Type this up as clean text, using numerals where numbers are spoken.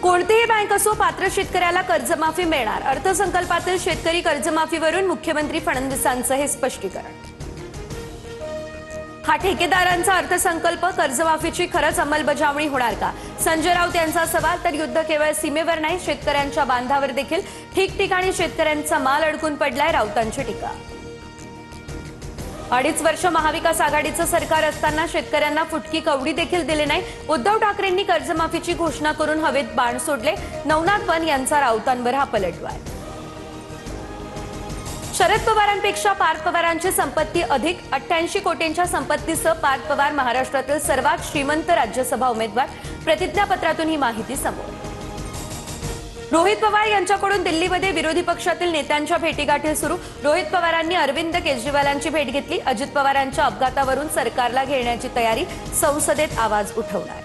कोणतीही बँक असो, पात्र शेतकऱ्याला कर्जमाफी मिळणार। अर्थसंकल्पातील शेतकरी कर्जमाफीवरून मुख्यमंत्री फडणवीसांचं हे स्पष्टीकरण। हा ठेकेदारांचा अर्थसंकल्प, कर्जमाफीची खरंच अंमलबजावणी होणार का? संजय राऊत यांचा सवाल। तर युद्ध केवळ सीमेवर नाही, शेतकऱ्यांच्या बांधावर देखील ठिकठिकाणी शेतकऱ्यांचा माल अडकून पडलाय, राऊतांची टीका। 2.5 वर्ष महाविकास आघाडीचं सरकार असताना शेतकऱ्यांना फुटकी कवडी देखील दिली नाही। उद्धव ठाकरेंनी कर्जमाफीची घोषणा करून हवेत बाण सोडले। नवनाथ पण यांचा राऊतांवर हा पलटवार। शरद पवारांपेक्षा पार्थ पवारांची संपत्ती अधिक। 88 कोटींच्या संपत्तीसह पार्थ पवार महाराष्ट्रातील सर्वात श्रीमंत राज्यसभा उमेदवार। प्रतिज्ञापत्रातून ही माहिती समोर। रोहित पवार यांच्याकडून दिल्लीमध्ये विरोधी पक्षातील नेत्यांच्या भेटीगाठी सुरू। रोहित पवारांनी अरविंद केजरीवालांची भेट घेतली। अजित पवारांच्या अपघातावरून सरकारला घेण्याची तयारी, संसदेत आवाज उठवणार।